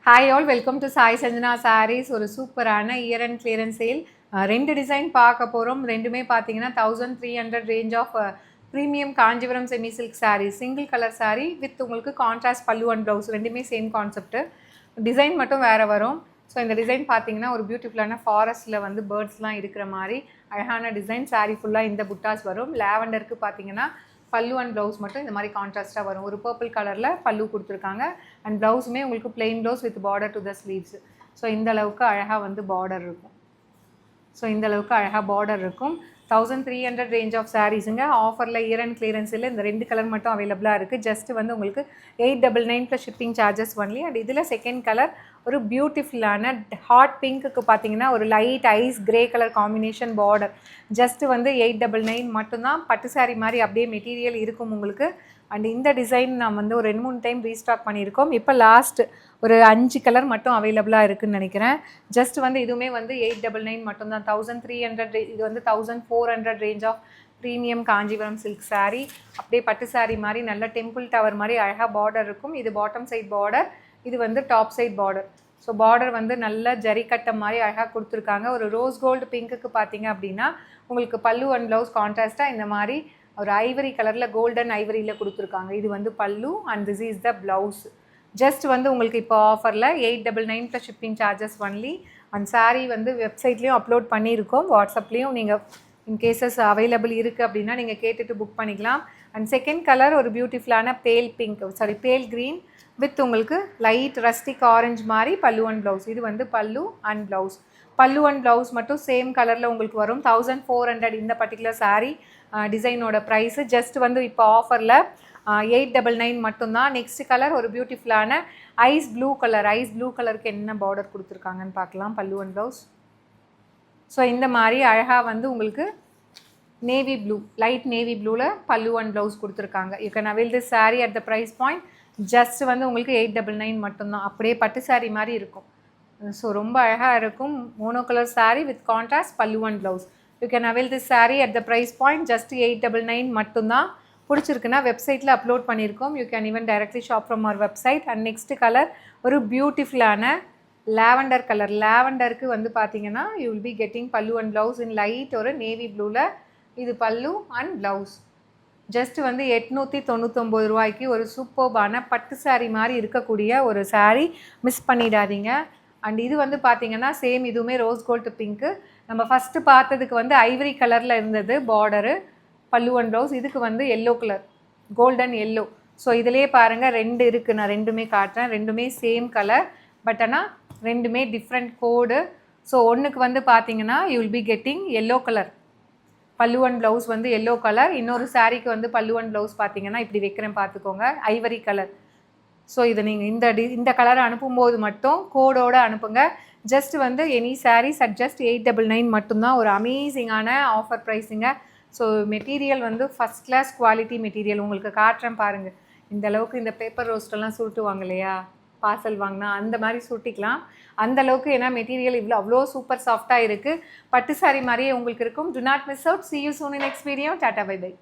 Hi all, welcome to Sai Sanjana Sarees. ஒரு சூப்பரான year and clearance sale. ரெண்டு டிசைன் பார்க்க போகிறோம். ரெண்டுமே பார்த்தீங்கன்னா 1300 range of premium Kanchipuram semi silk sari. Single colour sari with உங்களுக்கு கான்ட்ராஸ்ட் பல்லு அண்ட் ப்ளவுஸ் ரெண்டுமே சேம் கான்செப்ட்டு. டிசைன் மட்டும் வேறு வரும். ஸோ இந்த டிசைன் பார்த்தீங்கன்னா ஒரு பியூட்டிஃபுல்லான ஃபாரஸ்ட்டில் வந்து பேர்ட்ஸ்லாம் இருக்கிற மாதிரி அழகான டிசைன். சாரீ ஃபுல்லாக இந்த புட்டாஸ் வரும். லாவெண்டருக்கு பார்த்தீங்கன்னா பல்லு அண்ட் ப்ளவுஸ் மட்டும் இந்த மாதிரி கான்ட்ராஸ்ட்டாக வரும். ஒரு பர்பிள் கலரில் பல்லு கொடுத்துருக்காங்க அண்ட் ப்ளவுஸுமே உங்களுக்கு plain blouse with border to the sleeves. So இந்த அளவுக்கு அழகாக வந்து பார்டர் இருக்கும். ஸோ இந்த அளவுக்கு அழகாக பார்டர் இருக்கும். 1300 ரேஞ்ச் ஆஃப் சாரீஸுங்க. ஆஃபரில் இயர் அண்ட் கிளியரன்ஸில் இந்த ரெண்டு கலர் மட்டும் அவைலபிளாக இருக்குது. ஜஸ்ட் வந்து உங்களுக்கு 899 plus shipping charges only. And இதில் செகண்ட் கலர் ஒரு பியூட்டிஃபுல்லான ஹாட் பிங்க்குக்கு பார்த்தீங்கன்னா ஒரு light ice grey colour combination border. Just வந்து 899 மட்டும்தான். பட்டு சாரீ மாதிரி அப்படியே மெட்டீரியல் இருக்கும் உங்களுக்கு. அண்ட் இந்த டிசைன் நாம் வந்து ஒரு 2-3 டைம் ரீஸ்டாக் பண்ணியிருக்கோம். இப்போ லாஸ்ட் ஒரு 5 கலர் மட்டும் அவைலபிளாக இருக்குதுன்னு நினைக்கிறேன். ஜஸ்ட் வந்து இதுவுமே வந்து 899 மட்டும்தான். 1300 இது வந்து 1400 range of premium Kanchipuram silk sari. அப்படியே பட்டு சாரீ மாதிரி நல்ல டெம்பிள் டவர் மாதிரி அழகாக பார்டர் இருக்கும். இது பாட்டம் சைட் பார்டர், இது வந்து top side border. So border வந்து நல்ல ஜரிக்கட்டம் மாதிரி அழகாக கொடுத்துருக்காங்க. ஒரு ரோஸ் கோல்டு பிங்க்குக்கு பார்த்தீங்க அப்படின்னா உங்களுக்கு பல்லு அண்ட் ப்ளவுஸ் கான்ட்ராஸ்ட்டாக இந்த மாதிரி ஒரு ஐவரி கலரில் கோல்டன் ஐவரியில் கொடுத்துருக்காங்க. இது வந்து பல்லு and this is the blouse. Just வந்து உங்களுக்கு இப்போ ஆஃபரில் 899 plus shipping charges only. And sari வந்து வெப்சைட்லேயும் அப்லோட் பண்ணியிருக்கோம். வாட்ஸ்அப்லேயும் நீங்கள் இன்கேசஸ் அவைலபிள் இருக்குது அப்படின்னா நீங்கள் கேட்டுட்டு புக் பண்ணிக்கலாம். அண்ட் செகண்ட் கலர் ஒரு பியூட்டிஃபுல்லான பேல் பிங்க் பேல் க்ரீன் வித் உங்களுக்கு லைட் ரஸ்டிக் ஆரஞ்சு மாதிரி பல்லு அண்ட் ப்ளவுஸ். இது வந்து பல்லு அண்ட் ப்ளவுஸ். பல்லு அண்ட் ப்ளவுஸ் மட்டும் சேம் கலரில் உங்களுக்கு வரும். 1400 இந்த பர்டிகுலர் சாரீ டிசைனோட ப்ரைஸு. ஜஸ்ட் வந்து இப்போ ஆஃபரில் 899 மட்டும்தான். நெக்ஸ்ட் கலர் ஒரு பியூட்டிஃபுல்லான ஐஸ் ப்ளூ கலருக்கு என்ன பார்டர் கொடுத்துருக்காங்கன்னு பார்க்கலாம். பல்லு அண்ட் ப்ளவுஸ். ஸோ இந்த மாதிரி அழகாக வந்து உங்களுக்கு நேவி ப்ளூ, லைட் நேவி ப்ளூவில் பல்லு அண்ட் ப்ளவுஸ் கொடுத்துருக்காங்க. You can avail this sari at the price point. Just வந்து உங்களுக்கு 899 மட்டும்தான். அப்படியே பட்டு சாரீ மாதிரி இருக்கும். ஸோ ரொம்ப அழகாக இருக்கும். Mono colour sari with contrast pallu and blouse. You can avail this sari at the price point. Just 899 மட்டும்தான். பிடிச்சிருக்குன்னா வெப்சைட்டில் அப்லோட் பண்ணியிருக்கோம். You can even directly shop from our website. And next colour ஒரு பியூட்டிஃபுல்லான லாவெண்டர் கலர். லாவெண்டருக்கு வந்து பார்த்தீங்கன்னா you will be getting pallu and blouse in light ஒரு நேவி ப்ளூவில். இது பல்லு அண்ட் ப்ளவுஸ். ஜஸ்ட் வந்து 899 ரூபாய்க்கு ஒரு சூப்பர்பான பட்டு சாரீ மாதிரி இருக்கக்கூடிய ஒரு சாரீ. மிஸ் பண்ணிடாதீங்க. அண்ட் இது வந்து பார்த்தீங்கன்னா சேம் இதுவுமே ரோஸ் கோல்டு பிங்க்கு. நம்ம ஃபஸ்ட்டு பார்த்ததுக்கு வந்து ஐவரி கலரில் இருந்தது பார்டரு பல்லு அண்ட் ப்ளவுஸ். இதுக்கு வந்து yellow colour, golden yellow. So இதிலே பாருங்கள் ரெண்டு இருக்குது. நான் ரெண்டுமே காட்டுறேன். ரெண்டுமே சேம் கலர், பட் ஆனால் ரெண்டுமே டிஃப்ரெண்ட் கோடு. ஸோ ஒன்றுக்கு வந்து பார்த்தீங்கன்னா you will be getting yellow colour பல்லு அண்ட் ப்ளவுஸ் வந்து எல்லோ கலர். இன்னொரு சாரீக்கு வந்து பல்லு அண்ட் ப்ளவுஸ் பார்த்தீங்கன்னா இப்படி வைக்கிறேன் பார்த்துக்கோங்க, ஐவரி கலர். ஸோ இதை நீங்கள் இந்த கலரை அனுப்பும்போது மட்டும் கோடோடு அனுப்புங்க. ஜஸ்ட் வந்து எனி சாரீஸ் அட் ஜஸ்ட் 899 மட்டும்தான். ஒரு அமேசிங்கான ஆஃபர் ப்ரைஸுங்க. ஸோ மெட்டீரியல் வந்து ஃபஸ்ட் கிளாஸ் குவாலிட்டி மெட்டீரியல். உங்களுக்கு காட்டுறேன் பாருங்கள். இந்த அளவுக்கு இந்த பேப்பர் ரோஸ்டெல்லாம் சுருட்டுவாங்க இல்லையா, பார்சல் வாங்கினா அந்த மாதிரி சுட்டிக்கலாம் அந்த அளவுக்கு. ஏன்னா மெட்டீரியல் அவ்வளோ சூப்பர் சாஃப்டாக இருக்குது. பட்டு சாரீ மாதிரியே உங்களுக்கு இருக்கும். Do not miss out. see you soon in next video. Ta ta bye by.